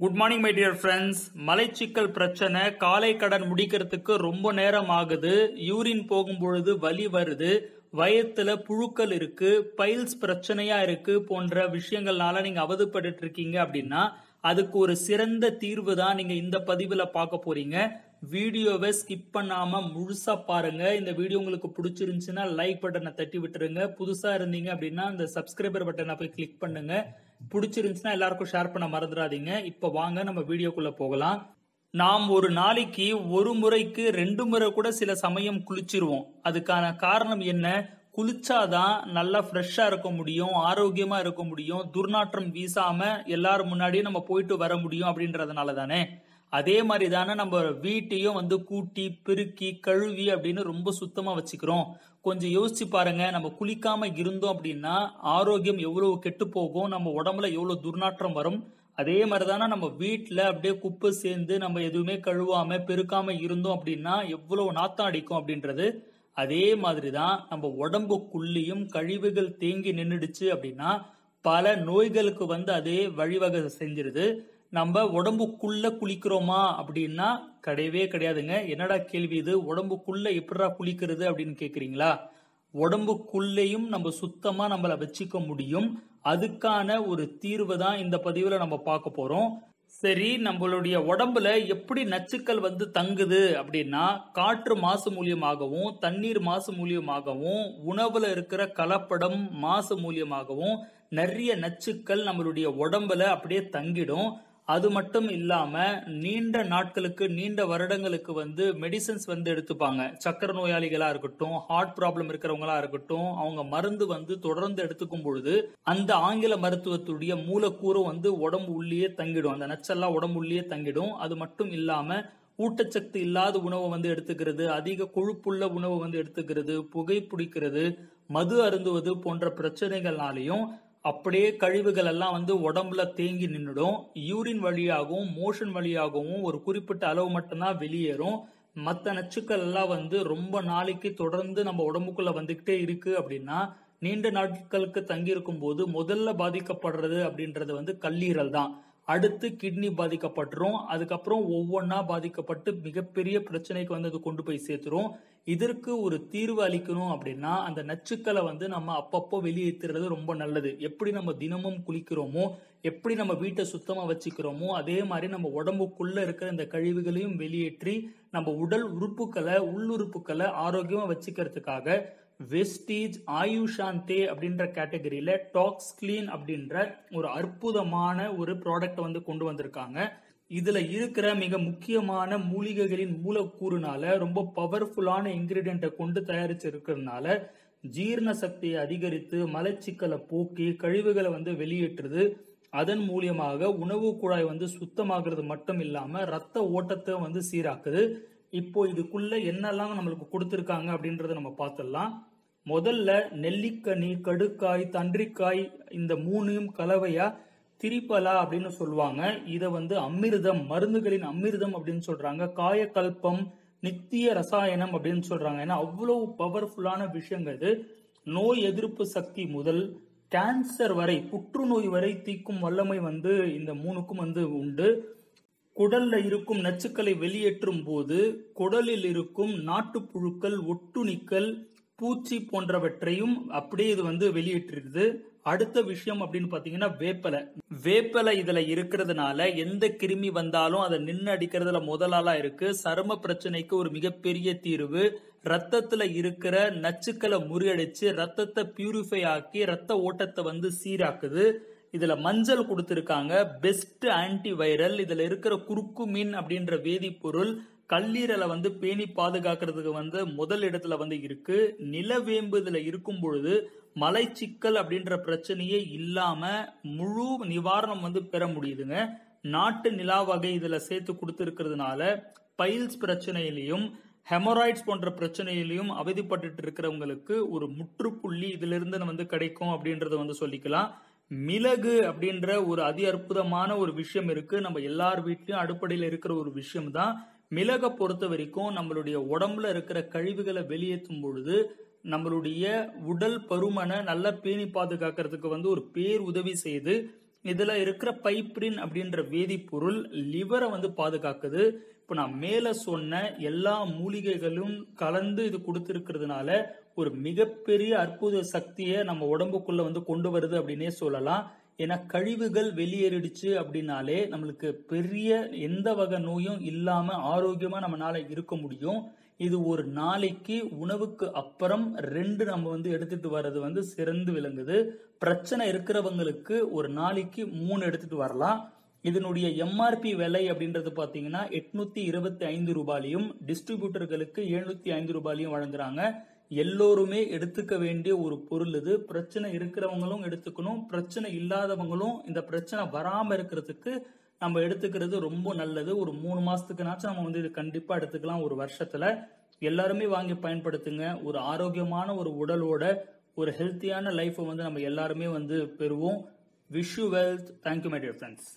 Good morning my dear friends. மலைச்சிக்கல் பிரச்சனை, காலை கடன் முடிக்கிறதுக்கு ரொம்ப நேரம் ஆகுது, யூரின் போகும் பொழுது வலி வருது, வயத்துல புழுக்கள் இருக்கு, பைல்ஸ் பிரச்சனையா இருக்கு போன்ற விஷயங்கள்னால நீங்க அவதிப்பட்டு இருக்கீங்க அப்படின்னா அதுக்கு ஒரு சிறந்த தீர்வு தான் நீங்க இந்த பதிவுல பார்க்க போறீங்க. வீடியோவை ஸ்கிப் பண்ணாம முழுசா பாருங்க. இந்த வீடியோ உங்களுக்கு பிடிச்சிருந்துச்சுன்னா லைக் பட்டனை தட்டி விட்டுருங்க. புதுசா இருந்தீங்க அப்படின்னா அந்த சப்ஸ்கிரைபர் பட்டனை போய் கிளிக் பண்ணுங்க. பிடிச்சிருந்துச்சுன்னா எல்லாருக்கும் ஷேர் பண்ண மறந்துடாதீங்க. இப்ப வாங்க நம்ம வீடியோக்குள்ள போகலாம். நாம் ஒரு நாளைக்கு ஒரு முறைக்கு 2 முறை கூட சில சமயம் குளிச்சிருவோம். அதுக்கான காரணம் என்ன? குளிச்சாதான் நல்லா ஃப்ரெஷ்ஷா இருக்க முடியும், ஆரோக்கியமா இருக்க முடியும், துர்நாற்றம் வீசாம எல்லாரும் முன்னாடியும் நம்ம போயிட்டு வர முடியும் அப்படின்றதுனால தானே. அதே மாதிரி தானே நம்ம வீட்டையும் கூட்டி பெருக்கி கழுவி அப்படின்னு ரொம்ப சுத்தமா வச்சுக்கிறோம். கொஞ்சம் யோசிச்சு பாருங்க, நம்ம குளிக்காம இருந்தோம் அப்படின்னா ஆரோக்கியம் எவ்வளவு கெட்டு போகும், நம்ம உடம்புல எவ்வளவு துர்நாற்றம் வரும். அதே மாதிரிதானே நம்ம வீட்டுல அப்படியே குப்பை சேர்ந்து நம்ம எதுவுமே கழுவாம பெருக்காம இருந்தோம் அப்படின்னா எவ்வளவு நாத்தம் அடிக்கும் அப்படின்றது. அதே மாதிரிதான் நம்ம உடம்புக்குள்ளேயும் கழிவுகள் தேங்கி நின்றுடுச்சு அப்படின்னா பல நோய்களுக்கு அதே வழிவகை செஞ்சிருது. நம்ம உடம்புக்குள்ள குளிக்கிறோமா அப்படின்னா கிடையவே கிடையாதுங்க. என்னடா கேள்வி இது, உடம்புக்குள்ள எப்படா குளிக்கிறது அப்படின்னு கேக்குறீங்களா? உடம்புக்குள்ளேயும் நம்ம சுத்தமா நம்மள வச்சுக்க முடியும். அதுக்கான ஒரு தீர்வு தான் இந்த பதிவுல நம்ம பார்க்க போறோம். சரி, நம்மளுடைய உடம்புல எப்படி நச்சுக்கள் தங்குது அப்படின்னா காற்று மாசு மூலியமாகவும், தண்ணீர் மாசு மூலியமாகவும், உணவுல இருக்கிற கலப்படம் மாசு மூலியமாகவும் நிறைய நச்சுக்கள் நம்மளுடைய உடம்புல அப்படியே தங்கிடும். அது மட்டும் இல்லாம நீண்ட நாட்களுக்கு, நீண்ட வருடங்களுக்கு மெடிசன்ஸ் எடுத்துப்பாங்க. சக்கரை நோயாளிகளா இருக்கட்டும், ஹார்ட் ப்ராப்ளம் இருக்கிறவங்களா இருக்கட்டும், அவங்க மருந்து தொடர்ந்து எடுத்துக்கும் பொழுது அந்த ஆங்கில மருத்துவத்துடைய மூலக்கூறு உடம்பு உள்ளேயே தங்கிடும். அந்த நச்செல்லாம் உடம்பு உள்ளேயே தங்கிடும். அது மட்டும் இல்லாம ஊட்டச்சத்து இல்லாத உணவை எடுத்துக்கிறது, அதிக கொழுப்புள்ள உணவு எடுத்துக்கிறது, புகை பிடிக்கிறது, மது அருந்துவது போன்ற பிரச்சனைகள்னாலையும் அப்படியே கழிவுகள் எல்லாம் உடம்புல தேங்கி நின்றுடும். யூரின் வழியாகவும் மோஷன் வழியாகவும் ஒரு குறிப்பிட்ட அளவு மட்டும்தான் வெளியேறும். மற்ற நச்சுக்கள் எல்லாம் ரொம்ப நாளைக்கு தொடர்ந்து நம்ம உடம்புக்குள்ள வந்துகிட்டே இருக்கு அப்படின்னா நீண்ட நாட்களுக்கு தங்கி இருக்கும் போது முதல்ல பாதிக்கப்படுறது அப்படின்றது கல்லீரல் தான். அடுத்து கிட்னி பாதிக்கப்பட்டுரும். அதுக்கப்புறம் ஒவ்வொன்னா பாதிக்கப்பட்டு மிகப்பெரிய பிரச்சனைக்கு அது கொண்டு போய் சேர்த்துரும். இதற்கு ஒரு தீர்வு அளிக்கணும் அப்படின்னா அந்த நச்சுக்களை நம்ம அப்பப்போ வெளியேற்றுறது ரொம்ப நல்லது. எப்படி நம்ம தினமும் குளிக்கிறோமோ, எப்படி நம்ம வீட்டை சுத்தமா வச்சுக்கிறோமோ, அதே மாதிரி நம்ம உடம்புக்குள்ள இருக்கிற இந்த கழிவுகளையும் வெளியேற்றி நம்ம உடல் உறுப்புகளை, உள்ளுறுப்புகளை ஆரோக்கியமா வச்சுக்கிறதுக்காக வெஸ்டீஜ் ஆயுஷாந்தே அப்படின்ற கேட்டகரியில டாக்ஸ் கிளீன் அப்படின்ற ஒரு அற்புதமான ஒரு ப்ராடக்ட் கொண்டு வந்திருக்காங்க. இதுல இருக்கிற மிக முக்கியமான மூலிகைகளின் மூலக்கூறுனால, ரொம்ப பவர்ஃபுல்லான இன்கிரீடியன்ட்டை கொண்டு தயாரிச்சு இருக்கிறதுனால ஜீரண சக்தியை அதிகரித்து மலச்சிக்கலை போக்கி கழிவுகளை வெளியேற்றுது. அதன் மூலியமாக உணவு குழாய் சுத்தமாகிறது மட்டும் இல்லாம ரத்த ஓட்டத்தை சீராக்குது. இப்போ இதுக்குள்ள என்னெல்லாம் நம்மளுக்கு கொடுத்திருக்காங்க அப்படின்றத நம்ம பார்த்துடலாம். முதல்ல நெல்லிக்கனி, கடுக்காய், தண்டிக்காய், இந்த மூணையும் கலவையா திரிபலா அப்படின்னு சொல்லுவாங்க. இத அமிர்தம், மருந்துகளின் அமிர்தம் அப்படின்னு சொல்றாங்க. காயக்கல்பம், நித்திய ரசாயனம் அப்படின்னு சொல்றாங்க. ஏன்னா அவ்வளவு பவர்ஃபுல்லான விஷயங்கள் இது. நோய் எதிர்ப்பு சக்தி முதல் கேன்சர் வரை, புற்றுநோய் வரை தீக்கும் வல்லமை இந்த மூணுக்கும் உண்டு. குடல்ல இருக்கும் நச்சுக்களை வெளியேற்றும் போது குடலில் இருக்கும் நாட்டுப்புழுக்கள், ஒட்டுண்ணிகள், பூச்சி போன்றவற்றையும் அப்படியே இது வெளியேற்றிடுது. அடுத்த விஷயம் அப்படின்னு பாத்தீங்கன்னா வேப்பலை இதுல இருக்கிறதுனால எந்த கிருமி வந்தாலும் அதை நின்று அடிக்கிறதுல முதலாளா இருக்கு. சரும பிரச்சனைக்கு ஒரு மிகப்பெரிய தீர்வு. ரத்தத்துல இருக்கிற நச்சுக்களை முறியடிச்சு ரத்தத்தை பியூரிஃபை ஆக்கி ரத்த ஓட்டத்தை சீராக்குது. இதுல மஞ்சள் கொடுத்திருக்காங்க, பெஸ்ட் ஆன்டி வைரல். இதுல இருக்கிற குறுக்குமின் அப்படின்ற வேதிப்பொருள் கல்லீரலை பேணி பாதுகாக்கிறதுக்கு முதல் இடத்துல இருக்கு. நிலவேம்பு இதுல இருக்கும் பொழுது மலைச்சிக்கல் அப்படின்ற பிரச்சனையே இல்லாம முழு நிவாரணம் பெற முடியுதுங்க. நாட்டு நிலா வகை இதுல சேர்த்து கொடுத்திருக்கிறதுனால பைல்ஸ் பிரச்சனையிலையும் ஹெமராய்ட்ஸ் போன்ற பிரச்சனையிலையும் அவதிப்பட்டு இருக்கிறவங்களுக்கு ஒரு முற்றுப்புள்ளி இதுல இருந்து கிடைக்கும் அப்படின்றத சொல்லிக்கலாம். மிளகு அப்படின்ற ஒரு அதி அற்புதமான ஒரு விஷயம் இருக்கு. நம்ம எல்லார் வீட்லயும் அடுப்படையில இருக்கிற ஒரு விஷயம் தான். மிளகை பொறுத்த வரைக்கும் நம்மளுடைய உடம்புல இருக்கிற கழிவுகளை வெளியேற்றும் பொழுது நம்மளுடைய உடல் பருமனை நல்லா பேணி பாதுகாக்கிறதுக்கு ஒரு பேர் உதவி செய்து இதுல இருக்கிற பைப்ரின் அப்படின்ற வேதிப்பொருள் லிவரை வந்து பாதுகாக்குது. இப்ப நான் மேல சொன்ன எல்லா மூலிகைகளும் கலந்து இது கொடுத்திருக்கிறதுனால ஒரு மிகப்பெரிய அற்புத சக்தியை நம்ம உடம்புக்குள்ள வந்து கொண்டு வருது அப்படின்னே சொல்லலாம். ஏன்னா கழிவுகள் வெளியேறிடுச்சு அப்படின்னாலே நம்மளுக்கு பெரிய எந்த வகை நோயும் இல்லாம ஆரோக்கியமா நம்மளால இருக்க முடியும். இது ஒரு நாளைக்கு உணவுக்கு அப்புறம் 2 நம்ம வந்து எடுத்துட்டு வர்றது வந்து சிறந்து விளங்குது. பிரச்சனை இருக்கிறவங்களுக்கு ஒரு நாளைக்கு 3 எடுத்துட்டு வரலாம். இதனுடைய எம்ஆர்பி விலை அப்படின்றது பாத்தீங்கன்னா 825 ரூபாயிலையும் டிஸ்ட்ரிபியூட்டர்களுக்கு 705 ரூபாயிலையும் வழங்குறாங்க. எல்லோருமே எடுத்துக்க வேண்டிய ஒரு பொருள் இது. பிரச்சனை இருக்கிறவங்களும் எடுத்துக்கணும், பிரச்சனை இல்லாதவங்களும் இந்த பிரச்சனை வராம இருக்கிறதுக்கு நம்ம எடுத்துக்கிறது ரொம்ப நல்லது. ஒரு 3 மாசத்துக்குனாச்சும் நம்ம வந்து இது கண்டிப்பா எடுத்துக்கலாம். ஒரு வருஷத்துல எல்லாருமே வாங்கி பயன்படுத்துங்க. ஒரு ஆரோக்கியமான ஒரு உடலோட ஒரு ஹெல்த்தியான லைஃப் வந்து நம்ம எல்லாருமே வந்து பெறுவோம். Wish you wealth. Thank you my dear friends.